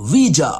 Visa.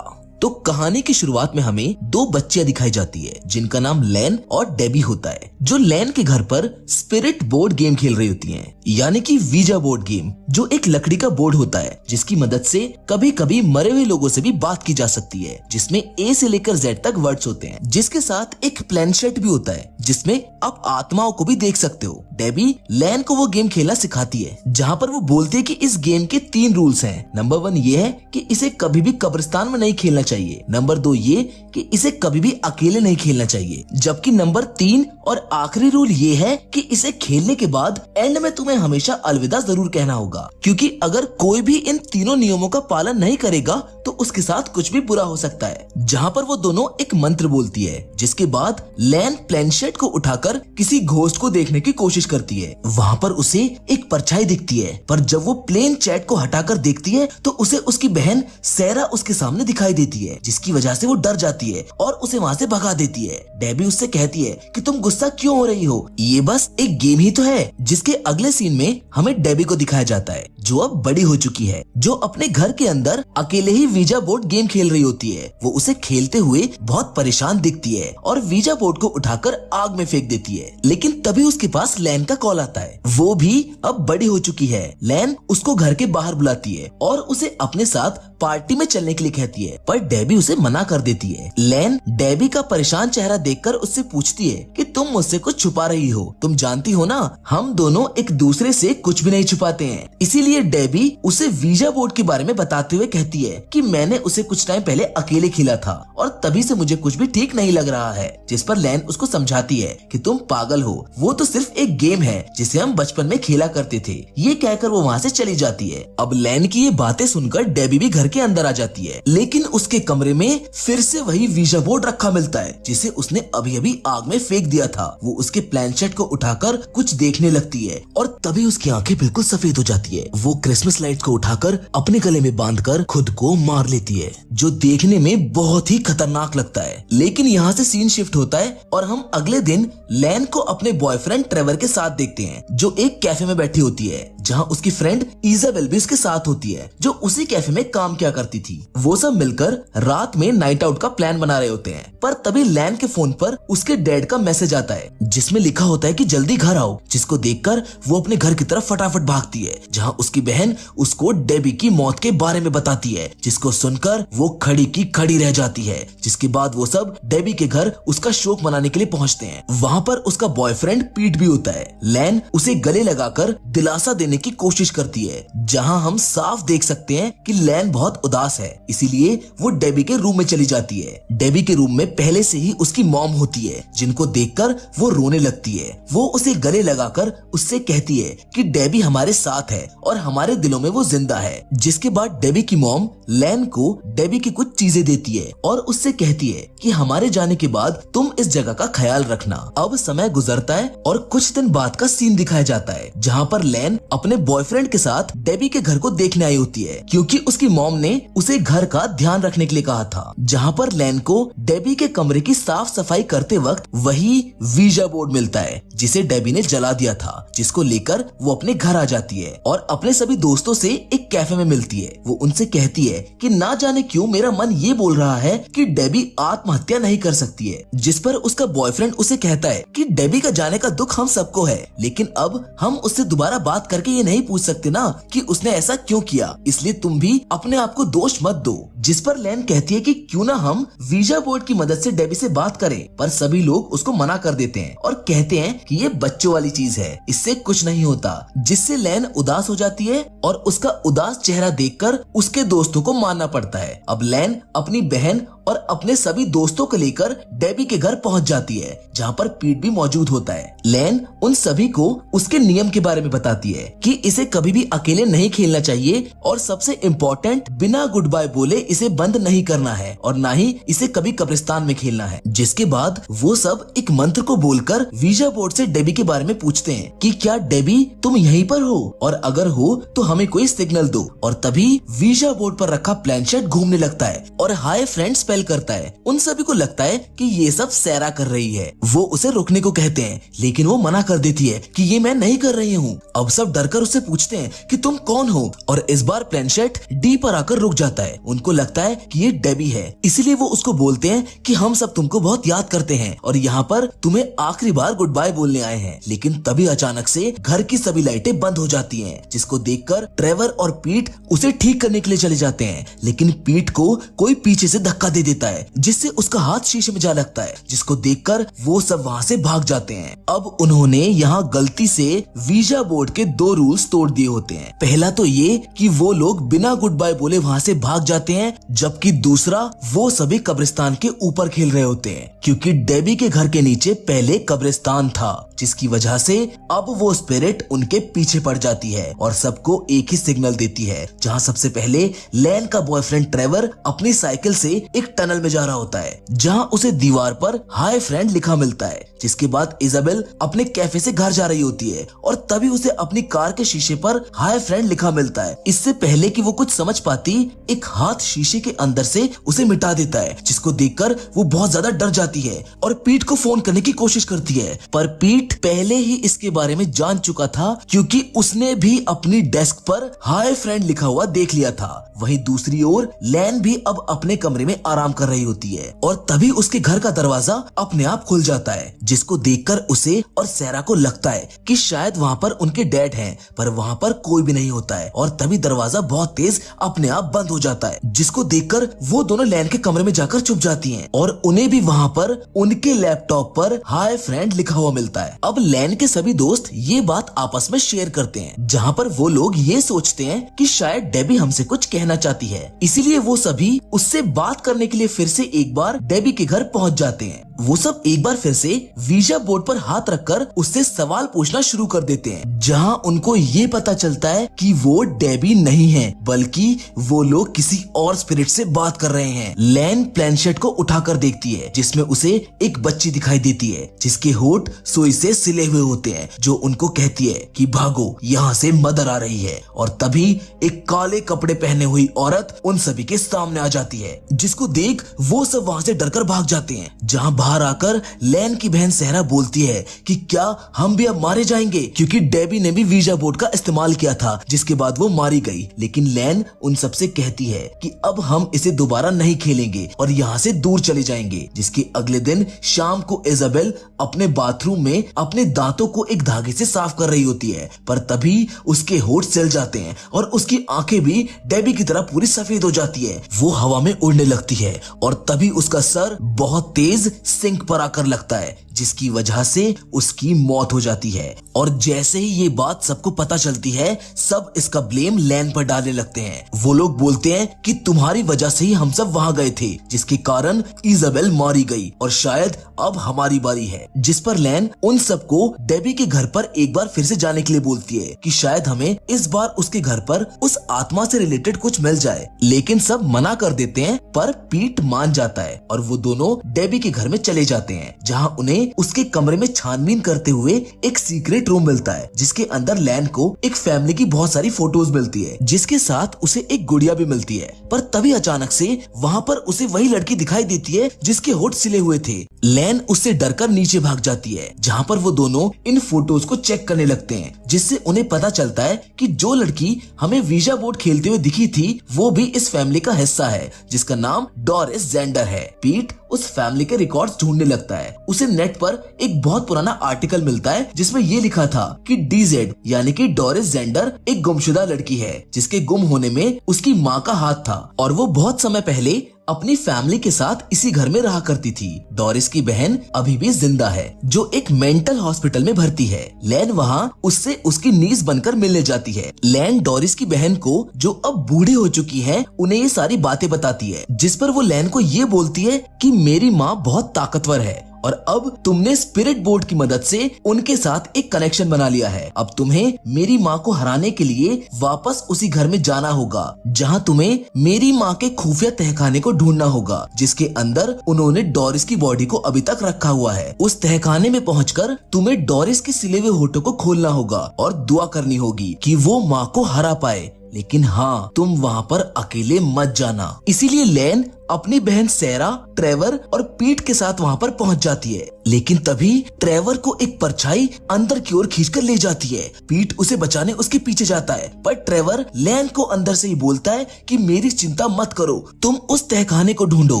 तो कहानी की शुरुआत में हमें दो बच्चियां दिखाई जाती है जिनका नाम लैन और डेबी होता है, जो लैन के घर पर स्पिरिट बोर्ड गेम खेल रही होती हैं, यानी कि वीजा बोर्ड गेम, जो एक लकड़ी का बोर्ड होता है जिसकी मदद से कभी कभी मरे हुए लोगों से भी बात की जा सकती है, जिसमें ए से लेकर जेड तक वर्ड्स होते हैं, जिसके साथ एक प्लेनशेट भी होता है जिसमें आप आत्माओं को भी देख सकते हो। डेबी लैन को वो गेम खेलना सिखाती है जहाँ पर वो बोलती है कि इस गेम के 3 रूल्स हैं। नंबर 1 ये है कि इसे कभी भी कब्रिस्तान में नहीं खेलना चाहिए। नंबर 2 ये कि इसे कभी भी अकेले नहीं खेलना चाहिए। जबकि नंबर 3 और आखिरी रूल ये है कि इसे खेलने के बाद एंड में तुम्हें हमेशा अलविदा जरूर कहना होगा, क्योंकि अगर कोई भी इन तीनों नियमों का पालन नहीं करेगा तो उसके साथ कुछ भी बुरा हो सकता है। जहाँ पर वो दोनों एक मंत्र बोलती है, जिसके बाद लैन प्लेनशेट को उठाकर किसी घोस्ट को देखने की कोशिश करती है। वहाँ पर उसे एक परछाई दिखती है, पर जब वो प्लेन चैट को हटाकर देखती है तो उसे उसकी बहन सैरा उसके सामने दिखाई देती है, जिसकी वजह से वो डर जाती है और उसे वहाँ से भगा देती है। डेबी उससे कहती है कि तुम गुस्सा क्यों हो रही हो, ये बस एक गेम ही तो है। जिसके अगले सीन में हमें डेबी को दिखाया जाता है जो अब बड़ी हो चुकी है, जो अपने घर के अंदर अकेले ही वीजा बोर्ड गेम खेल रही होती है। वो उसे खेलते हुए बहुत परेशान दिखती है और वीजा बोर्ड को उठाकर आग में फेंक देती है। लेकिन तभी उसके पास लैन का कॉल आता है। वो भी अब बड़ी हो चुकी है। लैन उसको घर के बाहर बुलाती है और उसे अपने साथ पार्टी में चलने के लिए कहती है, पर डेबी उसे मना कर देती है। लैन डेबी का परेशान चेहरा देखकर उससे पूछती है कि तुम मुझसे कुछ छुपा रही हो। तुम जानती हो ना, हम दोनों एक दूसरे से कुछ भी नहीं छुपाते हैं। इसीलिए डेबी उसे वीजा बोर्ड के बारे में बताते हुए कहती है कि मैंने उसे कुछ टाइम पहले अकेले खेला था और तभी से मुझे कुछ भी ठीक नहीं लग रहा है। जिस पर लैन उसको समझाती है कि तुम पागल हो, वो तो सिर्फ एक गेम है जिसे हम बचपन में खेला करते थे। ये कहकर वो वहाँ से चली जाती है। अब लैन की ये बातें सुनकर डेबी भी घर के अंदर आ जाती है, लेकिन उसके कमरे में फिर से वही वीजा बोर्ड रखा मिलता है जिसे उसने अभी अभी आग में फेंक दिया था। वो उसके प्लेनशेट को उठाकर कुछ देखने लगती है और तभी उसकी आंखें बिल्कुल सफेद हो जाती है। वो क्रिसमस लाइट को उठाकर अपने गले में बांधकर खुद को मार लेती है, जो देखने में बहुत ही खतरनाक लगता है। लेकिन यहाँ से सीन शिफ्ट होता है और हम अगले दिन लैन को अपने बॉयफ्रेंड ट्रेवर के साथ देखते हैं, जो एक कैफे में बैठी होती है, जहाँ उसकी फ्रेंड इजाबेल भी उसके साथ होती है, जो उसी कैफे में काम किया करती थी। वो सब मिलकर रात में नाइट आउट का प्लान बना रहे होते हैं, पर तभी लैन के फोन पर उसके डैड का मैसेज आता है जिसमें लिखा होता है कि जल्दी घर आओ। जिसको देखकर वो अपने घर की तरफ फटाफट भागती है, जहाँ उसकी बहन उसको डेबी की मौत के बारे में बताती है, जिसको सुनकर वो खड़ी की खड़ी रह जाती है। जिसके बाद वो सब डेबी के घर उसका शोक मनाने के लिए पहुंचते हैं। वहाँ पर उसका बॉयफ्रेंड पीट भी होता है। लैन उसे गले लगाकर दिलासा देने की कोशिश करती है, जहाँ हम साफ देख सकते हैं कि लैन बहुत उदास है, इसीलिए वो डेबी के रूम में चली जाती है। डेबी के रूम में पहले से ही उसकी मॉम होती है, जिनको देखकर वो रोने लगती है। वो उसे गले लगाकर उससे कहती है कि डेबी हमारे साथ है और हमारे दिलों में वो जिंदा है। जिसके बाद डेबी की मॉम लैन को डेबी की कुछ चीजें देती है और उससे कहती है कि हमारे जाने के बाद तुम इस जगह का ख्याल रखना। अब समय गुजरता है और कुछ दिन बाद का सीन दिखाया जाता है, जहाँ पर लैन अपने बॉयफ्रेंड के साथ डेबी के घर को देखने आई होती है, क्योंकि उसकी मॉम ने उसे घर का ध्यान रखने के लिए कहा था। जहाँ पर लैन को डेबी के कमरे की साफ सफाई करते वक्त वही वीजा बोर्ड मिलता है जिसे डेबी ने जला दिया था, जिसको लेकर वो अपने घर आ जाती है और अपने सभी दोस्तों से एक कैफे में मिलती है। वो उनसे कहती है कि ना जाने क्यों मेरा मन ये बोल रहा है कि डेबी आत्महत्या नहीं कर सकती है। जिस पर उसका बॉयफ्रेंड उसे कहता है कि डेबी का जाने का दुख हम सबको है, लेकिन अब हम उससे दोबारा बात करके ये नहीं पूछ सकते ना कि उसने ऐसा क्यों किया, इसलिए तुम भी अपने आप को दोष मत दो। जिस पर लैन कहती है कि क्यों ना हम वीजा बोर्ड की मदद से डेबी से बात करें, पर सभी लोग उसको मना कर देते हैं और कहते हैं कि ये बच्चों वाली चीज है, इससे कुछ नहीं होता। जिससे लैन उदास हो जाती है और उसका उदास चेहरा देखकर उसके दोस्तों को मानना पड़ता है। अब लैन अपनी बहन और अपने सभी दोस्तों को लेकर डेबी के घर पहुंच जाती है, जहाँ पर पीट भी मौजूद होता है। लैन उन सभी को उसके नियम के बारे में बताती है कि इसे कभी भी अकेले नहीं खेलना चाहिए और सबसे इम्पोर्टेंट, बिना गुड बाय बोले इसे बंद नहीं करना है और ना ही इसे कभी कब्रिस्तान में खेलना है। जिसके बाद वो सब एक मंत्र को बोलकर वीजा बोर्ड से डेबी के बारे में पूछते हैं कि क्या डेबी तुम यहीं पर हो, और अगर हो तो हमें कोई सिग्नल दो। और तभी वीजा बोर्ड पर रखा प्लेनशेट घूमने लगता है और हाय फ्रेंड स्पेल करता है। उन सभी को लगता है कि ये सब सैरा कर रही है। वो उसे रुकने को कहते हैं लेकिन वो मना कर देती है कि ये मैं नहीं कर रही हूँ। अब सब डरकर उससे पूछते हैं कि तुम कौन हो, और इस बार प्लेनशेट डी पर आकर रुक जाता है। उनको लगता है कि ये डेबी है, इसीलिए वो उसको बोलते हैं कि हम सब तुमको बहुत याद करते हैं और यहाँ पर तुम्हें आखिरी बार गुड बाय बोलने आए हैं। लेकिन तभी अचानक से घर की सभी लाइटें बंद हो जाती हैं, जिसको देखकर ट्रेवर और पीट उसे ठीक करने के लिए चले जाते हैं। लेकिन पीट को कोई पीछे से धक्का दे देता है जिससे उसका हाथ शीशे में जा लगता है, जिसको देखकर वो सब वहाँ से भाग जाते हैं। अब उन्होंने यहाँ गलती से वीजा बोर्ड के 2 रूल्स तोड़ दिए होते हैं। पहला तो ये कि वो लोग बिना गुड बाय बोले वहाँ से भाग जाते हैं, जबकि दूसरा वो सभी कब्रिस्तान के ऊपर खेल रहे होते हैं, क्योंकि डेबी के घर के नीचे पहले कब्रिस्तान था, जिसकी वजह से अब वो स्पिरिट उनके पीछे पड़ जाती है और सबको एक ही सिग्नल देती है। जहाँ सबसे पहले लैन का बॉयफ्रेंड ट्रेवर अपनी साइकिल से एक टनल में जा रहा होता है, जहाँ उसे दीवार पर हाय फ्रेंड लिखा मिलता है। जिसके बाद इजाबेल अपने कैफे से घर जा रही होती है और तभी उसे अपनी कार के शीशे पर हाय फ्रेंड लिखा मिलता है। इससे पहले कि वो कुछ समझ पाती, एक हाथ शीशे के अंदर से उसे मिटा देता है, जिसको देखकर वो बहुत ज्यादा डर जाती है और पीट को फोन करने की कोशिश करती है। पर पीट पहले ही इसके बारे में जान चुका था, क्योंकि उसने भी अपनी डेस्क पर हाय फ्रेंड लिखा हुआ देख लिया था। वहीं दूसरी ओर लैन भी अब अपने कमरे में आराम कर रही होती है और तभी उसके घर का दरवाजा अपने आप खुल जाता है, जिसको देखकर उसे और सैरा को लगता है कि शायद वहाँ पर उनके डैड हैं, पर वहाँ पर कोई भी नहीं होता है। और तभी दरवाजा बहुत तेज अपने आप बंद हो जाता है, जिसको देखकर वो दोनों लैन के कमरे में जाकर छुप जाती हैं और उन्हें भी वहाँ पर उनके लैपटॉप पर हाय फ्रेंड लिखा हुआ मिलता है। अब लैन के सभी दोस्त ये बात आपस में शेयर करते हैं, जहाँ पर वो लोग ये सोचते हैं कि शायद डेबी हमसे कुछ कहना चाहती है, इसीलिए वो सभी उससे बात करने के लिए फिर से एक बार डेबी के घर पहुँच जाते हैं। वो सब एक बार फिर से वीजा बोर्ड पर हाथ रखकर उससे सवाल पूछना शुरू कर देते हैं, जहां उनको ये पता चलता है कि वो डेबी नहीं है, बल्कि वो लोग किसी और स्पिरिट से बात कर रहे हैं। लैन प्लेनशेट को उठाकर देखती है, जिसमें उसे एक बच्ची दिखाई देती है, जिसके होठ सुई से सिले हुए होते हैं, जो उनको कहती है कि भागो, यहाँ से मदर आ रही है। और तभी एक काले कपड़े पहने हुई औरत उन सभी के सामने आ जाती है, जिसको देख वो सब वहाँ से डरकर भाग जाते हैं। जहाँ बाहर आकर लैन की बहन सहरा बोलती है कि क्या हम भी अब मारे जाएंगे, क्योंकि डेबी ने भी वीजा बोर्ड का इस्तेमाल किया था, जिसके बाद वो मारी गई। लेकिन लैन उन सबसे कहती है कि अब हम इसे दोबारा नहीं खेलेंगे और यहाँ से दूर चले जाएंगे। जिसके अगले दिन शाम को इजाबेल अपने बाथरूम में अपने दांतों को एक धागे से साफ कर रही होती है, पर तभी उसके होठ सिल जाते हैं और उसकी आंखें भी डेबी की तरह पूरी सफेद हो जाती है। वो हवा में उड़ने लगती है और तभी उसका सर बहुत तेज सिंक पर आकर लगता है, जिसकी वजह से उसकी मौत हो जाती है। और जैसे ही ये बात सबको पता चलती है, सब इसका ब्लेम लैन पर डालने लगते हैं। वो लोग बोलते हैं कि तुम्हारी वजह से ही हम सब वहां गए थे, जिसके कारण इजाबेल मारी गई और शायद अब हमारी बारी है। जिस पर लैन उन सबको डेबी के घर पर एक बार फिर से जाने के लिए बोलती है कि शायद हमें इस बार उसके घर पर उस आत्मा से रिलेटेड कुछ मिल जाए। लेकिन सब मना कर देते हैं, पर पीट मान जाता है और वो दोनों डेबी के घर में चले जाते हैं, जहां उन्हें उसके कमरे में छानबीन करते हुए एक सीक्रेट रूम मिलता है, जिसके अंदर लैन को एक फैमिली की बहुत सारी फोटोज मिलती है, जिसके साथ उसे एक गुड़िया भी मिलती है। पर तभी अचानक से वहाँ पर उसे वही लड़की दिखाई देती है जिसके होठ सिले हुए थे। लैन उससे डरकर नीचे भाग जाती है, जहाँ पर वो दोनों इन फोटोज को चेक करने लगते हैं, जिससे उन्हें पता चलता है कि जो लड़की हमें वीजा बोर्ड खेलते हुए दिखी थी, वो भी इस फैमिली का हिस्सा है, जिसका नाम डोरिस जेंडर है। पीट उस फैमिली के रिकॉर्ड्स ढूंढने लगता है। उसे नेट पर एक बहुत पुराना आर्टिकल मिलता है, जिसमें ये लिखा था कि डीजेड यानी कि डोरिस जेंडर एक गुमशुदा लड़की है, जिसके गुम होने में उसकी माँ का हाथ था और वो बहुत समय पहले अपनी फैमिली के साथ इसी घर में रहा करती थी। डोरिस की बहन अभी भी जिंदा है, जो एक मेंटल हॉस्पिटल में भर्ती है। लैन वहाँ उससे उसकी नीस बनकर मिलने जाती है। लैन डोरिस की बहन को, जो अब बूढ़ी हो चुकी है, उन्हें ये सारी बातें बताती है, जिस पर वो लैन को ये बोलती है कि मेरी माँ बहुत ताकतवर है और अब तुमने स्पिरिट बोर्ड की मदद से उनके साथ एक कनेक्शन बना लिया है। अब तुम्हें मेरी माँ को हराने के लिए वापस उसी घर में जाना होगा जहाँ तुम्हें मेरी माँ के खुफिया तहखाने को ढूंढना होगा, जिसके अंदर उन्होंने डोरिस की बॉडी को अभी तक रखा हुआ है। उस तहखाने में पहुंचकर तुम्हें डोरिस के सिले हुए होठों को खोलना होगा और दुआ करनी होगी कि वो माँ को हरा पाए। लेकिन हाँ, तुम वहाँ पर अकेले मत जाना। इसीलिए लैन अपनी बहन सैरा, ट्रेवर और पीट के साथ वहाँ पर पहुँच जाती है। लेकिन तभी ट्रेवर को एक परछाई अंदर की ओर खींचकर ले जाती है। पीट उसे बचाने उसके पीछे जाता है, पर ट्रेवर लैन को अंदर से ही बोलता है कि मेरी चिंता मत करो, तुम उस तहखाने को ढूंढो।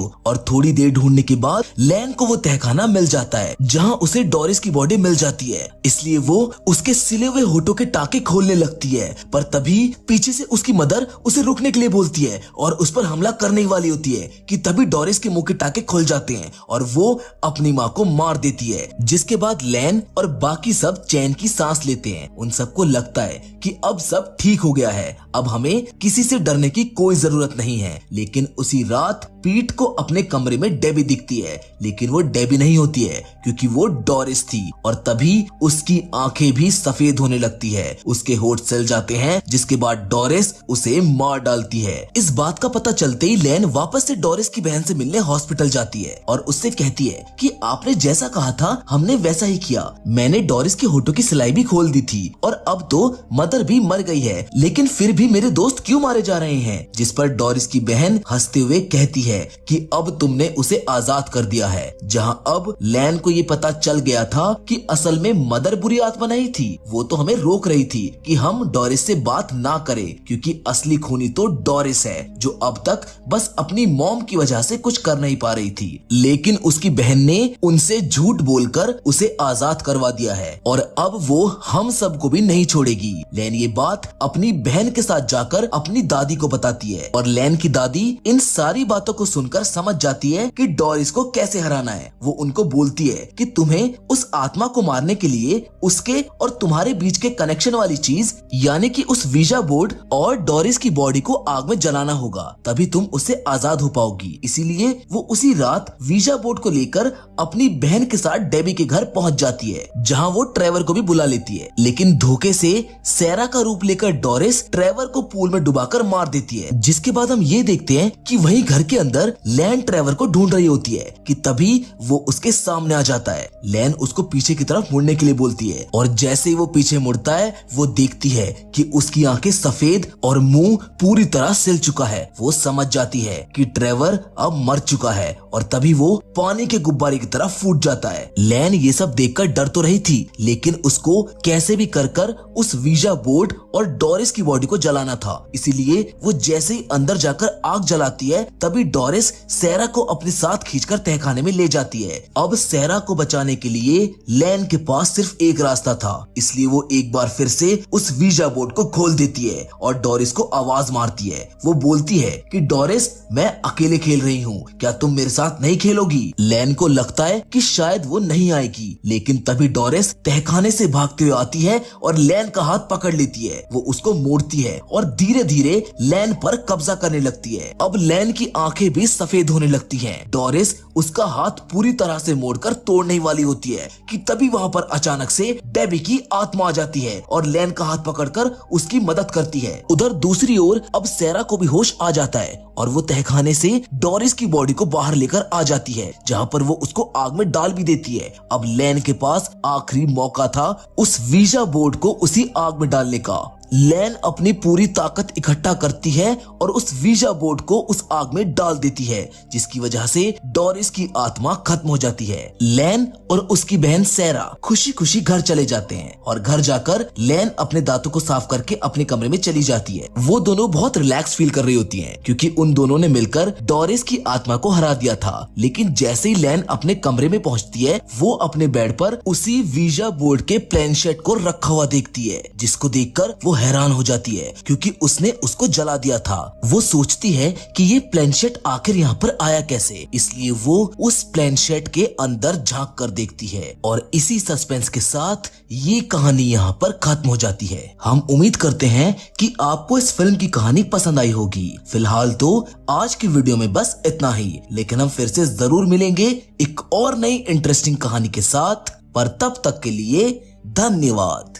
और थोड़ी देर ढूंढने के बाद लैन को वो तहखाना मिल जाता है जहाँ उसे डोरिस की बॉडी मिल जाती है। इसलिए वो उसके सिले हुए होठों के टाके खोलने लगती है, पर तभी पीछे से उसकी मदर उसे रुकने के लिए बोलती है और उस पर हमला करने वाली होती है कि तभी डोरिस के मुंह के टाके खुल जाते हैं और वो अपनी माँ को मार देती है। जिसके बाद लैन और बाकी सब चैन की सांस लेते हैं। उन सबको लगता है कि अब सब ठीक हो गया है, अब हमें किसी से डरने की कोई जरूरत नहीं है। लेकिन उसी रात पीट को अपने कमरे में डेबी दिखती है, लेकिन वो डेबी नहीं होती है क्योंकि वो डोरिस थी। और तभी उसकी आंखें भी सफेद होने लगती है, उसके होठ सिल जाते हैं, जिसके बाद डोरिस उसे मार डालती है। इस बात का पता चलते ही लैन वापस से डोरिस की बहन से मिलने हॉस्पिटल जाती है और उससे कहती है कि आपने जैसा कहा था हमने वैसा ही किया। मैंने डोरिस के होठों की सिलाई भी खोल दी थी और अब तो मदर भी मर गई है, लेकिन फिर भी मेरे दोस्त क्यों मारे जा रहे हैं? जिस पर डोरिस की बहन हंसते हुए कहती है कि अब तुमने उसे आजाद कर दिया है। जहां अब लैन को ये पता चल गया था कि असल में मदर बुरी आत्मा नहीं थी, वो तो हमें रोक रही थी कि हम डोरिस से बात ना करें, क्योंकि असली खूनी तो डोरिस है जो अब तक बस अपनी मॉम की वजह से कुछ कर नहीं पा रही थी। लेकिन उसकी बहन ने उनसे झूठ बोलकर उसे आजाद करवा दिया है और अब वो हम सबको भी नहीं छोड़ेगी। लैन ये बात अपनी बहन के साथ जाकर अपनी दादी को बताती है और लैन की दादी इन सारी बातों को सुनकर समझ जाती है कि डोरिस को कैसे हराना है। वो उनको बोलती है कि तुम्हें उस आत्मा को मारने के लिए उसके और तुम्हारे बीच के कनेक्शन वाली चीज यानी कि उस वीजा बोर्ड और डोरिस की बॉडी को आग में जलाना होगा, तभी तुम उससे आजाद हो पाओगी। इसीलिए वो उसी रात वीजा बोर्ड को लेकर अपनी बहन के साथ डेबी के घर पहुंच जाती है, जहां वो ट्रेवर को भी बुला लेती है। लेकिन धोखे से सैरा का रूप लेकर डोरिस ट्रेवर को पूल में डुबाकर मार देती है। जिसके बाद हम ये देखते हैं कि वही घर के अंदर लैन ट्रेवर को ढूंढ रही होती है कि तभी वो उसके सामने आ जाता है। लैन उसको पीछे की तरफ मुड़ने के लिए बोलती है और जैसे ही वो पीछे मुड़ता है वो देखती है कि उसकी आंखें सफेद और मुंह पूरी तरह सिल चुका है। वो समझ जाती है कि ट्रेवर अब मर चुका है और तभी वो पानी के गुब्बारे की तरह फूट जाता है। लैन ये सब देखकर डर तो रही थी, लेकिन उसको कैसे भी कर उस वीजा बोर्ड और डोरिस की बॉडी को जलाना था। इसीलिए वो जैसे ही अंदर जाकर आग जलाती है तभी डोरिस सैरा को अपने साथ खींचकर तहखाने में ले जाती है। अब सैरा को बचाने के लिए लैन के पास सिर्फ एक रास्ता था, इसलिए वो एक बार फिर से उस वीजा बोर्ड को खोल देती है और डोरिस को आवाज मारती है। वो बोलती है कि डोरिस, मैं अकेले खेल रही हूँ, क्या तुम मेरे साथ नहीं खेलोगी? लैन को लगता है कि शायद वो नहीं आएगी, लेकिन तभी डोरिस तहखाने से भागते हुए आती है और लैन का हाथ पकड़ लेती है। वो उसको मोड़ती है और धीरे धीरे लैन पर कब्जा करने लगती है। अब लैन की आंखें भी सफेद होने लगती हैं। डोरिस उसका हाथ पूरी तरह से मोड़कर तोड़ने वाली होती है कि तभी वहाँ पर अचानक से डेबी की आत्मा आ जाती है और लैन का हाथ पकड़कर उसकी मदद करती है। उधर दूसरी ओर अब सैरा को भी होश आ जाता है और वो तहखाने से डोरिस की बॉडी को बाहर लेकर आ जाती है, जहाँ पर वो उसको आग में डाल भी देती है। अब लैन के पास आखिरी मौका था उस वीजा बोर्ड को उसी आग में डालने का। लैन अपनी पूरी ताकत इकट्ठा करती है और उस वीजा बोर्ड को उस आग में डाल देती है, जिसकी वजह से डोरिस की आत्मा खत्म हो जाती है। लैन और उसकी बहन सैरा खुशी खुशी घर चले जाते हैं और घर जाकर लैन अपने दांतों को साफ करके अपने कमरे में चली जाती है। वो दोनों बहुत रिलैक्स फील कर रही होती हैं क्योंकि उन दोनों ने मिलकर डोरिस की आत्मा को हरा दिया था। लेकिन जैसे ही लैन अपने कमरे में पहुंचती है वो अपने बेड पर उसी वीजा बोर्ड के प्लेनशेट को रखा हुआ देखती है, जिसको देखकर वो हैरान हो जाती है क्योंकि उसने उसको जला दिया था। वो सोचती है कि ये प्लेनशेट आखिर यहाँ पर आया कैसे, इसलिए वो उस प्लेनशेट के अंदर झांक कर देखती है और इसी सस्पेंस के साथ ये कहानी यहाँ पर खत्म हो जाती है। हम उम्मीद करते हैं कि आपको इस फिल्म की कहानी पसंद आई होगी। फिलहाल तो आज की वीडियो में बस इतना ही, लेकिन हम फिर से जरूर मिलेंगे एक और नई इंटरेस्टिंग कहानी के साथ, पर तब तक के लिए धन्यवाद।